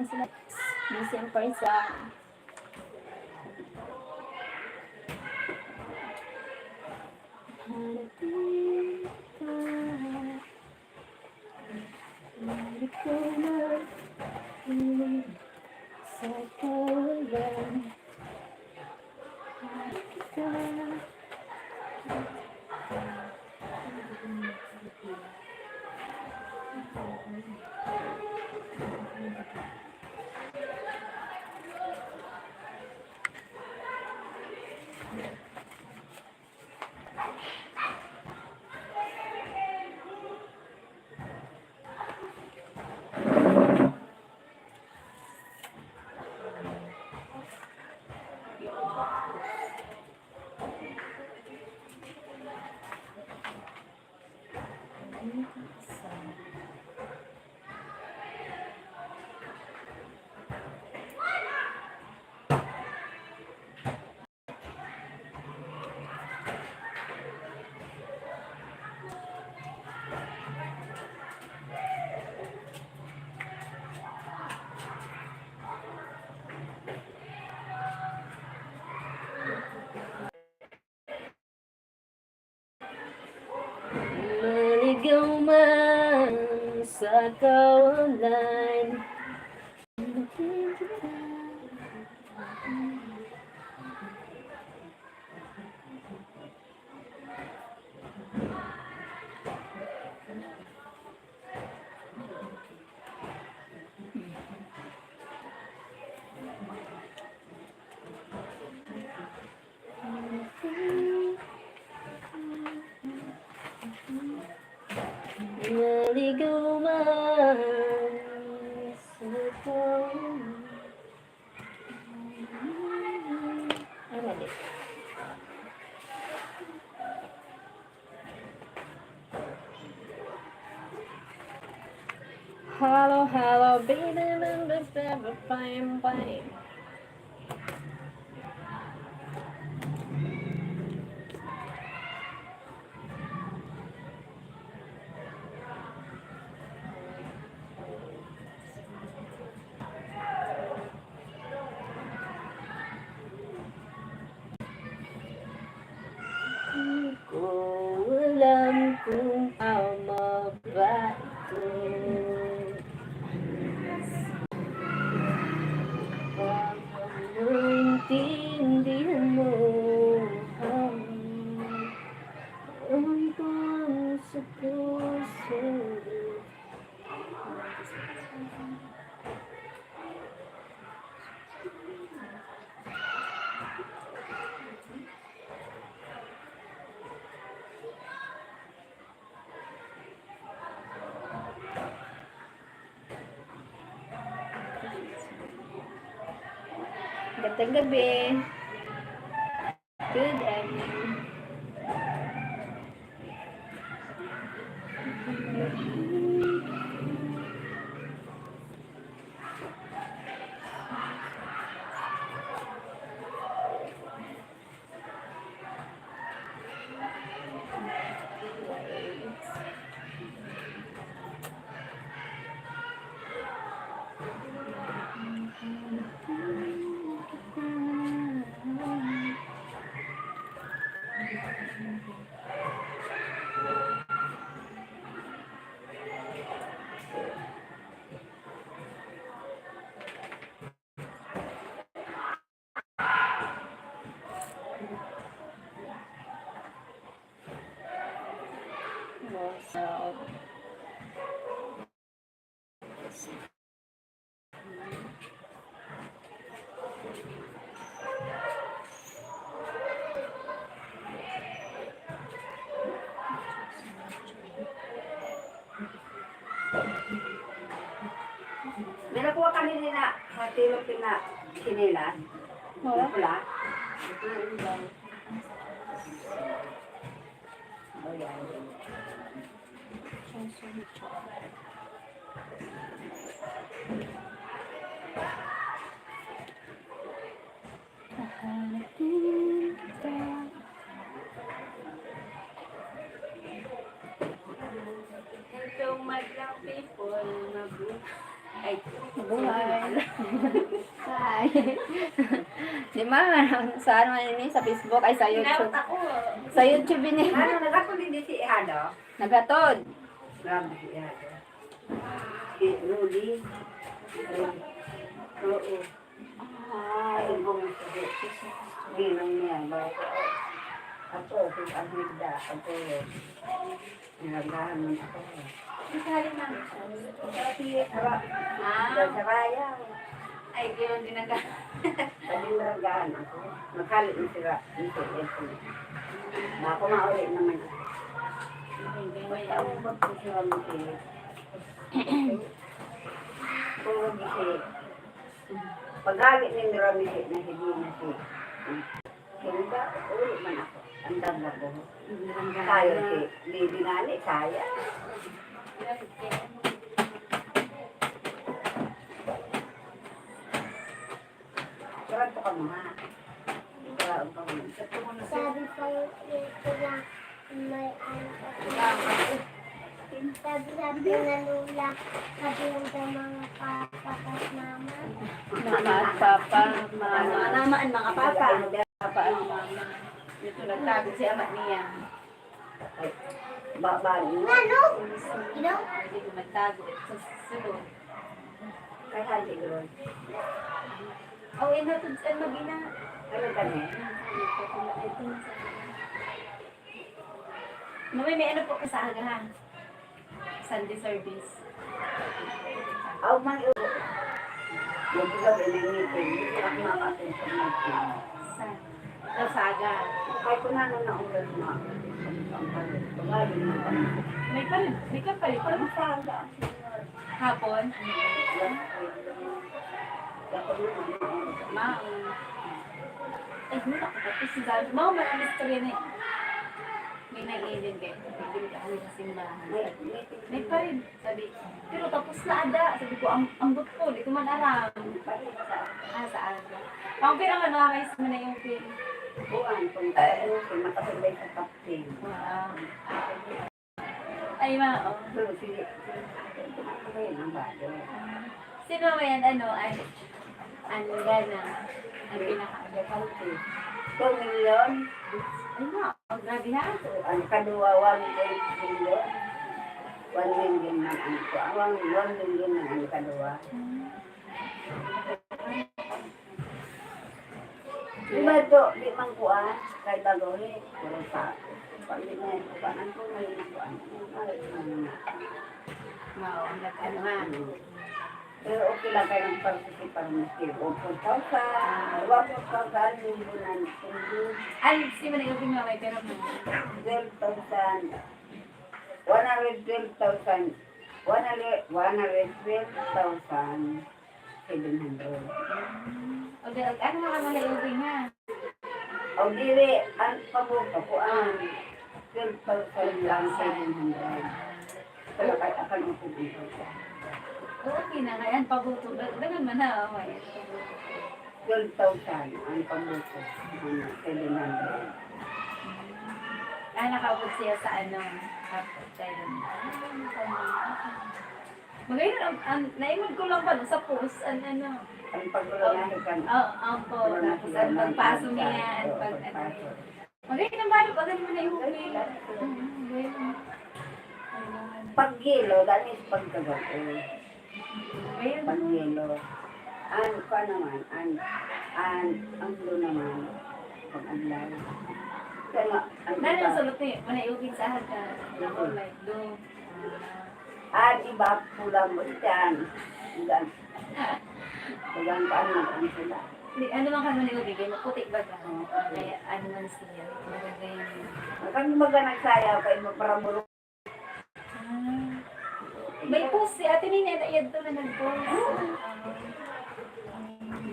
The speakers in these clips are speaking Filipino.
sila. Busy ang person. Hanapin ka, hindi ko na sa kawalan. Hanapin ka. Maligaw man sa kawalan. Hanapin kita. Naligaw man sa kawalan. Ay, mali. Hello, hello, baby, fine, fine. Hindi ko alam kung tama ba ito. Baka maintindihan mo ang puso ko sa'yo. Gandang gabi. Good evening. What's up? May nakuha kami nila, hati mo sinilas. Wala. Wala. Hanapin kita. Hello, madlang people. Ay, Buhay. Hi. Di ba, sa ano ini, sa Facebook, ay sa YouTube. Ako. Sa YouTube ini. Ano, nagkakuli din si Ihado? Nagatod. Grabe si Ihado. Si Rudy. Oo. Ay, bumisi. Ginong niya. Ako, si Amigda. Ako. Nilagahan mo ako. Isali na. Sa kaya. Ay, gano'n din naga. Nilagahan ako. Nakalit ni sila. Ako mauli naman. May ako ba po siya mati? Puro gisi. Paghalit ni Ramisi na hindi na si. Hindi, uli man ako. Ang dagdag ko. Kaya si Lady Nani, kaya. Sarap ko ka mga. Sarap ko ka mga. Sabi pa yung kuya, may ano sabi na lula, sabi yung sa mga papa at mama. Mama at papa. Mama. Namaan mga papa. Papa ang mama. Dito nagtago si ama niya. Babali. Ano? Ino? Hindi ko magtago. Sa sulod. Kaya siguro. Oh, inatod sa magina. Ano kami? Mami, may ano po ka sa agahan? Sunday service. Aw man yo. Yung gabi na meeting, hindi ako makatun sa meeting. Sa aga. Kahit kung ano na ulan na. May ka pa rin. Parang saga. Hapon? Ma. Ay, muna ko tapos si Zan. Ma, marami istorya na eh. May nag-alien kayo. Hindi ka kami sa simbahan. May pa rin. Sabi, pero tapos na ada. Sabi ko, ang but ko, di ko man aram. Sa aga. Pampira nga nakakais mo na yung pin. Buwan, kung tayo, kung nakasabay sa captain. Wow. Ay, ma, oh. Pero sige, ayun ang bago. Sino mo yan, ano, ay, ano, gana. Ang pinaka-agapalti. 2 million, Ay, ma, oh, grabe ha. ang kadua 1 million. 1 million man ang ko. Ang 1 million man ang kadua. Diba ito, di man kuan, kahit bago pero sa pag di na ito, paano ko na yung kuan. Wow, ano ha. Pero okay lang kayo ng participar ng skill. O 4,000, 1,000, libunan, Ay, si Manay Ubing Maway, pero mo. 12,000, 112,000, 112,700. Okay, ano mga Manay Ubing ha? O dili, ang pabuto ko ang 12,000 lang 700. Pero kahit akan ang pubuto ko. Okay na, ngayon, pabuto. Dagan man na, oh, ayan. 12,000 ang pabuto. 700. Ah, nakaabot siya sa ano, hapon, tayo. Magayon, naimod ko lang pa sa post, ano. Ang pagulanahin ka. Ang po, tapos ang pagpaso niya, ang pag, ano. Magayon ang balo, pag ano mo na yung huli. Paggilo, dahil is pagkagato. Magayon. Paggilo. An, pa naman, ang do naman, pag-adlay. Kaya, ang Dahil ang iba, sulot niya, Manay Ubing sa hata. Ako, like, do. iba, pulang mo dyan. Dagan pa naman sila. Ano man ka Manay Ubing, kaya maputik ba ka? Kaya ano man siya, magagay. Kami baga nagsaya, kaya maparamuro. May post si Ate Nina, iyad to na nag-post.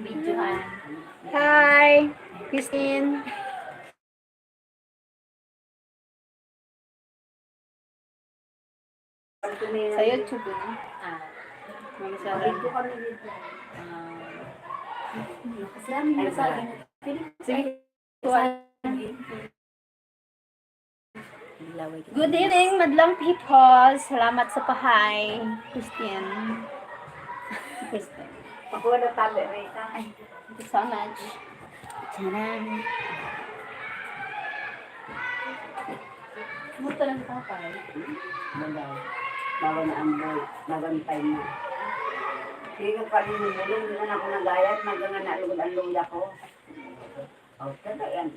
Videohan. Hi, Christine. Sa YouTube, may Dito kami dito. Sige. Good evening, madlang people. Salamat sa pahay, Christian. First time. Pakuha na tabi, Rita. Ay, thank you so much. Charan. Muto lang tatay. Bagay. Bago na ang boy. Nagantay na. Hindi ko pa rin yung bulong. Hindi na ako nagayat. Magaga na lugod ang luya ko. O, kada yan.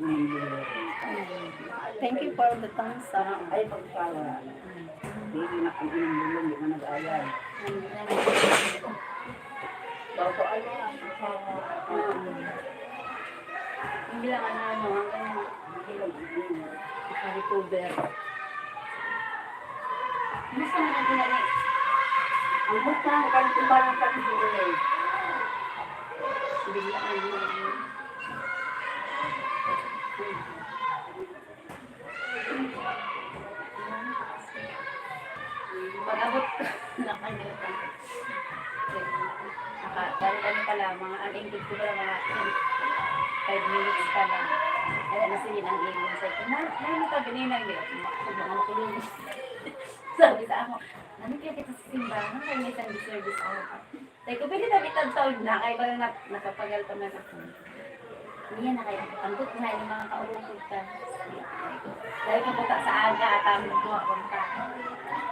Thank you for the thumbs up. Ay, pagkala. Hindi na kami ng bulong. Hindi na nag-ayat. Bago ay na. Hindi lang ano, hanggang naka-recover. Gusto mo na pinalik? Ang buta, kantumba ng kantumba. Biglaan mo. Pag-abot ko, nakalimutan ko. Dahil pala, mga ang-ingkit ko pala mga 5 minutes pa lang. Kaya nasa yun ang ingin sa ito. Nalito ganinang din. Mga makulong. Sabi sa ako, kaya kita sa simbahan, kaya may isang service ako. Sabi ko, pwede na bitag taon na, kaya ba nakapagal pa man ako. Hindi na kaya, pangkot na yung mga kaulungkot ka. Dahil ka puta sa aga, at amin ko ako ka.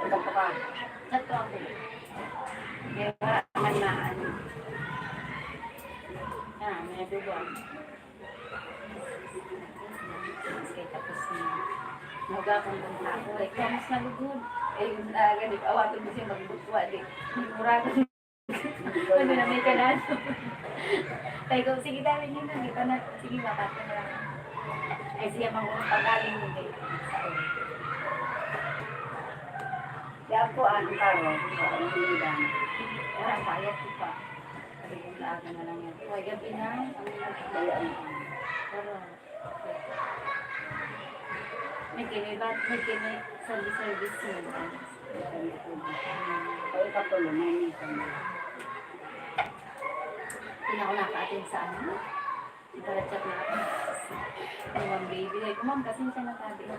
Ito pa ka. Nato ako. Kaya para man na ano. May everyone. Kaya tapos na. Naga akong punta ako. Kamus na lugod. Yung ganit, awatod mo siya magbutwa. Muragan. Ano na may kanan. Tayo ko, sige dami nyo na. Di pa na, sige makata na lang. Ay siya mga pagaling mo kayo. Sa ulo. Kaya ako, ano karo? Ano nililang? Kaya bayad ko pa. Sabi ko, laaga na lang yan. Huwag gabi na. Kaya ano? Pero, may kinay service mo. Kaya kapulong, may nisan. Hindi ako naka-attend sa ano. Para chat na ako. Ay, ma'am baby. Like, ma'am, kasi siya nakabi na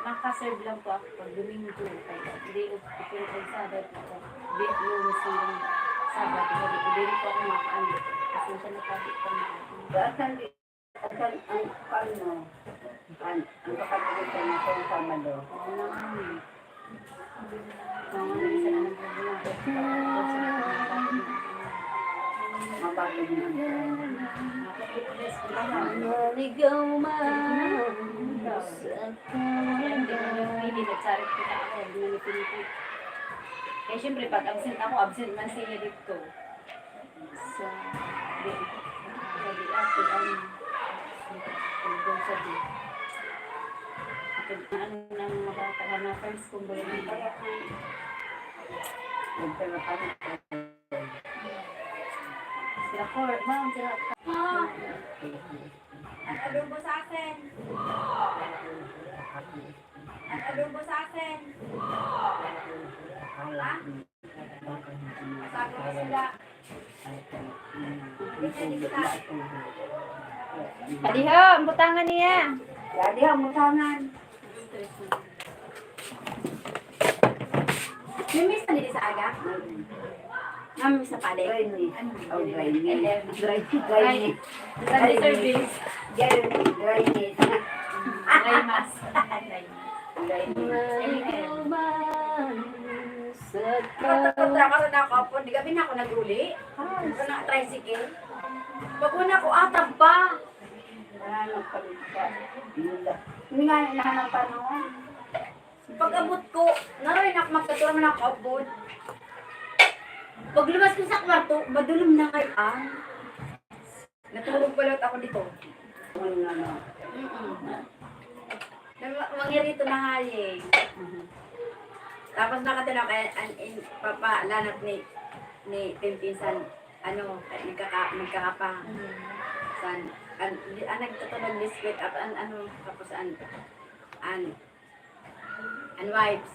maka-serve lang po ako pag Domingo. Hindi ko pero Sabat ako. Yung silang Sabat. Hindi po ako maka-ano. Kasi siya nakabi pa na ako. Ang paano? Ang kakapagod na sa Sabado. Oo naman. Oo naman. Isa na ng problema. Mabagod na. Naligaw man sa hindi nagsarit ko na ako. Binilipin ko. Kaya syempre pag absent man sila dito. Sa ate ang pagdong sa di. Ano nang makakala na first kung ba yung kaya sila court, ma'am, sila Ang adobo sa akin. Ang adobo sa akin. Ha? Sabi ko sila. Adiho, ang butangan niya. Jadi ang mutangan. May na nila sa aga? Mami sa pali. Rainy. Oh, rainy. Rainy. Rainy. Sunday service. Rainy. Raymas. Nakatapos na ako po. Di gabi na ako nag-uli. Ako na tricycle. Pag una ko atab pa. Nahanap pa rin siya. Hindi nga nahanap pa noon. Pag abot ko, naroon ako magkaturo man ako abot. Pag lumas ko sa kwarto, madulom na kay Ann. Natulog pala ako dito. Ano. Mangyari ito na hali. Tapos nakatala kay papalanat ni Pinsan, ano, nagkakapa. San, nagtatulog biscuit, ano, tapos wives.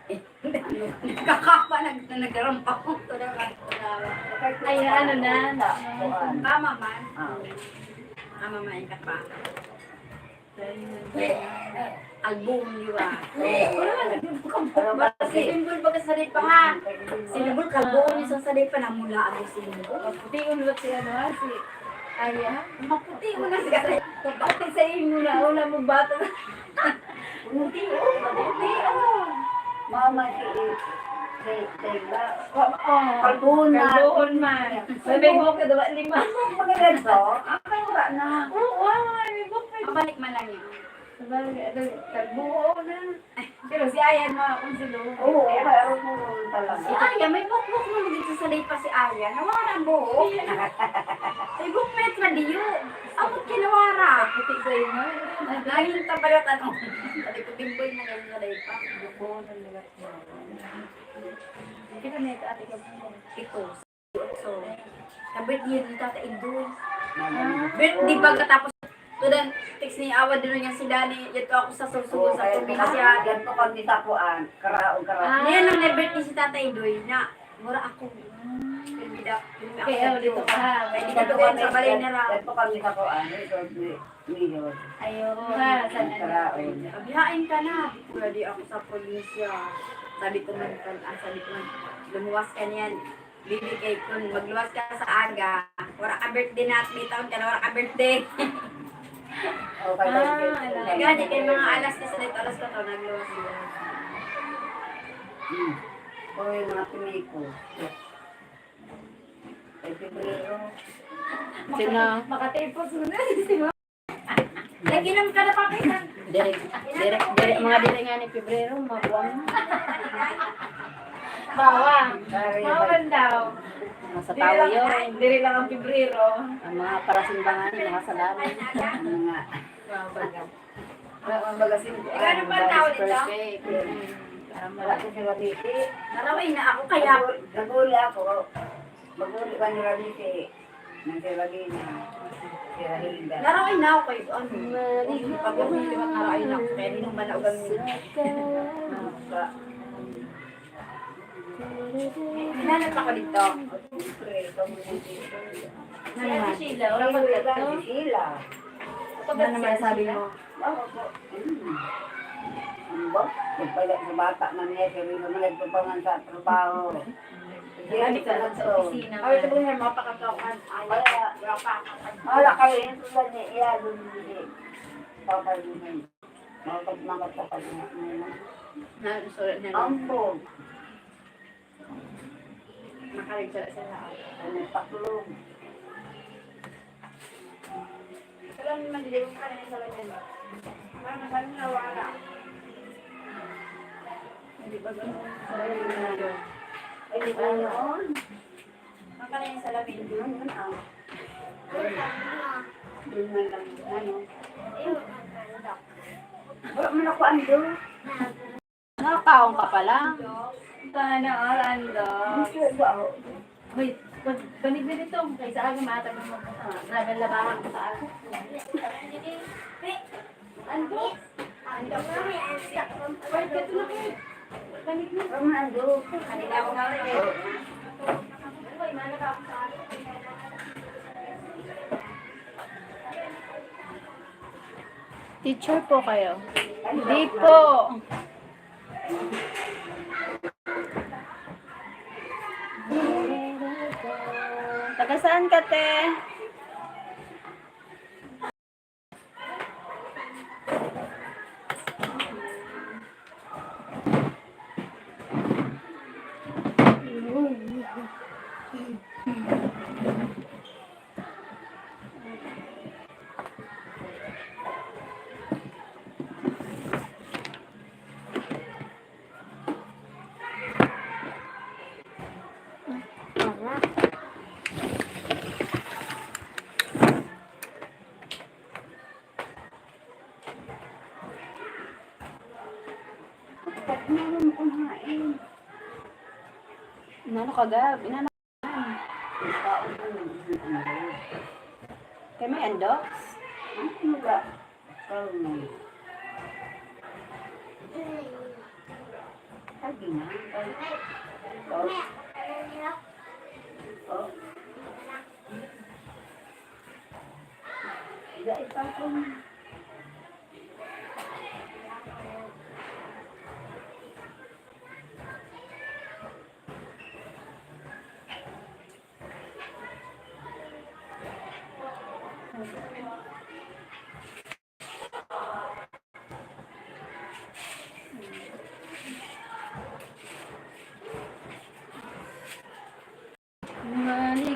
Nagkakapa, nagrampa ko. Ay, ano na. Mama man. Ah. Mama man, ka pa. Album, di ba? Pero Si Simbol ba sa pa ha? Simbol kalbo niya sa saday pa na mula ang simbol. Puti yung lot si ano ha, si Aya. Maputi mo na siya. Kapatid sa inyo na, wala mo bata na. Puti, oh. Mama, si ba? Kalbuhon na. Kalbuhon man. May book na dawa 5. Magaganto? Ang wala na. Oo, may book pa. Mabalik man lang yun. Kalbuhon na. Pero si Aya mga konsulo. Oo, kaya ako talaga. Si Aya, may bukbuk mo dito sa saday pa si Aya. Nawara ang buhok. May bukmet na diyo. Amot kinawara. Puti sa iyo ha. Laging tabalot ano. Sabi ko, timboy na ganyan saday pa. Kalbuhon ang lagat mo. Kita na ito ate ka po. Ito. So, kabit yun yung tata Indoy. Mama. Di ba katapos to then text ni Awa din niya si Dani, yato ako sa susubo sa probinsya. Yan po kami tapuan. Karaon. Niyan ang na-birthday si Tata Indoy na mura ako. Bida, Kaya dito ka ha. Kaya di ka doon sa balay na raw. Yan po kami tapuan. Ito, Milo. Ayaw ha. Sana Karaon. Kabihain ka na. Wala di ako sa probinsya. Sabi ko man, lumuwas ka niyan. Bibigay ko, magluwas ka sa aga. Wala ka birthday na at may taon ka na wala ka birthday. Okay, Gani kay mga alas 10 na alas 4 nagluwas sila. O yung mga piniko. Ay, Pebrero. Sino? Makatipos mo na. Sino? Naginom ka na pa kayo. Mga dili nga ni Pebrero, mabuwang. Bawang. Bawang daw. Sa tao yun. Dili lang ang Pebrero. Ang mga parasimbangan, mga salamin. Ang mga... Ang bagasin. Ano ba ang tawag dito? Wala ko si Raditi. Naraway na ako kaya. Naguli ako. Maguli ka ni Raditi. Nang si Radina. Si Rahilda. Naraway na ako kayo. Ano? Pag ako hindi naraway na ako. Kaya hindi nung manaugang nila. Hinanap ako dito. Ano naman? Sheila, wala Wala pagkatlo. si Sheila. Ano naman sabi mo? Ano ba? Nagpalit sa bata na niya, sabi ko nagpapangan sa trabaho. Sabi ka lang sa opisina. Ay, sabi mo mapakatawakan. Ay, wala pa. Wala kayo, yung tulad niya, iya, doon hindi. Papalunan. Makapagpapag na. Nasulat na lang. Ambog. Nakaligsa sila. Ano, taklong. Alam naman, dilawang ka na yung salat nila. Parang nasabi na wala. Hindi ba ganun? Ay, di ba noon? Ang ka na yung salamin. Doon man ang. Doon man lang, ano. Wala man ako ando. Nakakaong ka pala. Sana all ando. Gusto ba ako? Wait, panig na dito. Kaya sa aga maatag mo. Nagalabahan ko sa aga. Ando? Ando ka. Wait, ito na kayo. Panig na. Wala man ando. Kanina ako nga rin eh. Uy, manak ako sa aga. Teacher po kayo. Hindi po. Taga saan ka, te? Meron kumain. Inano ka, Gab? Inano kay may endox? Ano ba? Kalma. Sabi na. Oh. Oh. Hindi, ipapon.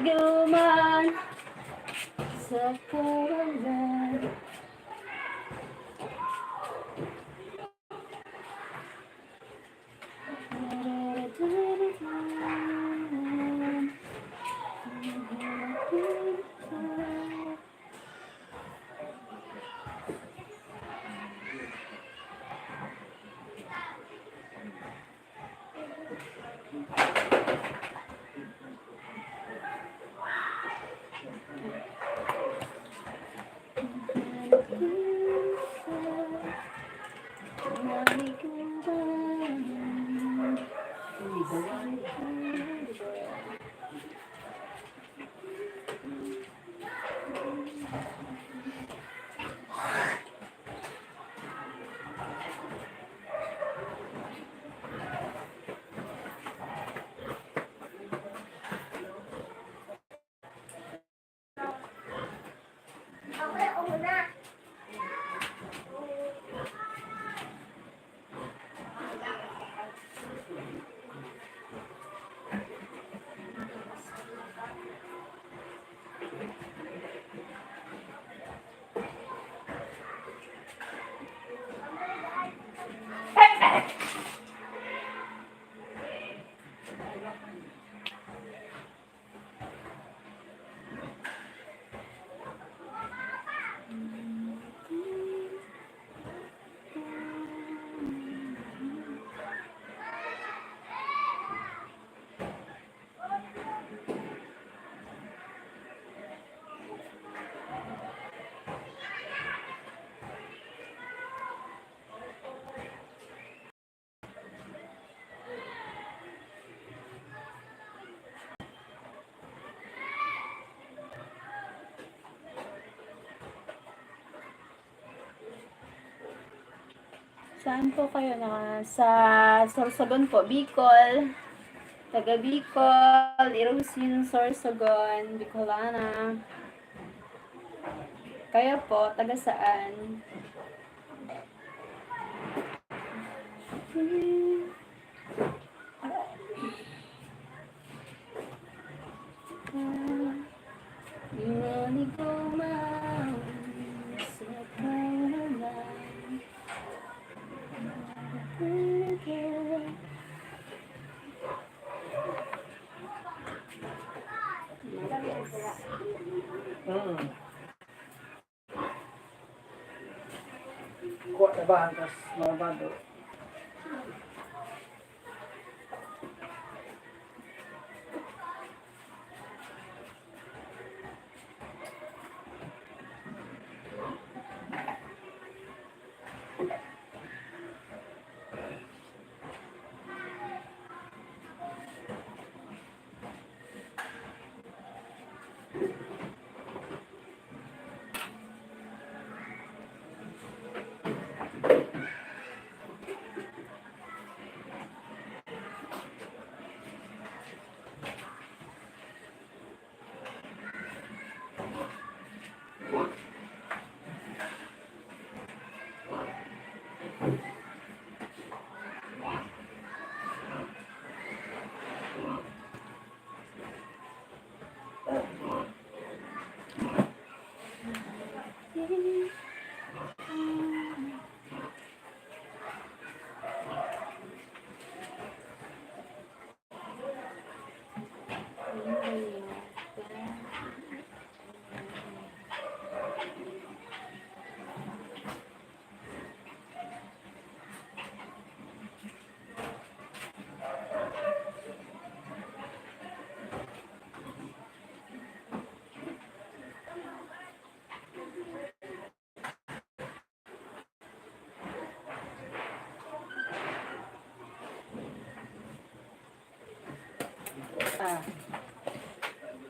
Naliligaw man sa kawalan. Saan po kayo na? Sa Sorsogon po, Bicol. Taga Bicol, Irusin, Sorsogon, Bicolana. Kayo po, taga saan? Naliligaw man sa kawalan. Kuha na bahan, tapos mabado.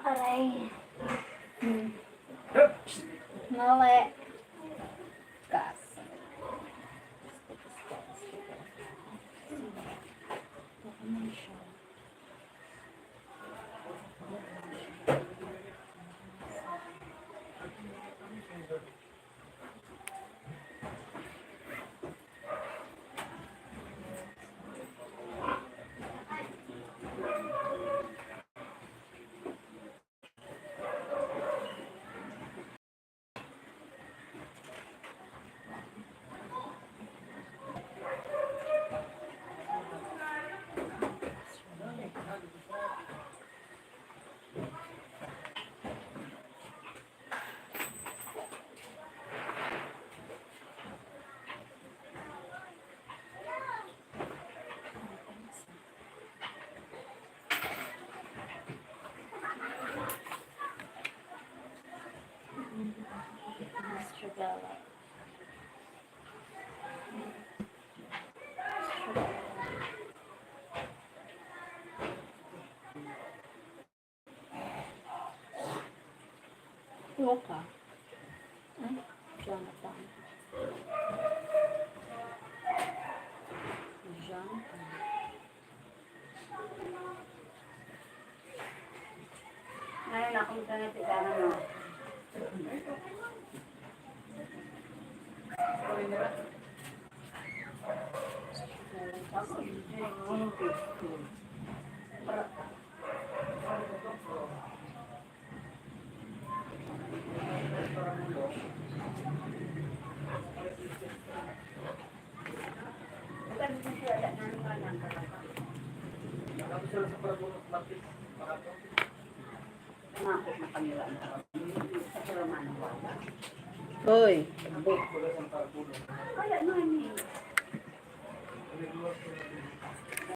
Aray. Mali. Gas. Sugar. Loka. Jonathan. Ngayon akong tanati ka na no. Nakakot na kanila ang tawag. Sa kalaman ng wala. Hoy. Kaya naman eh.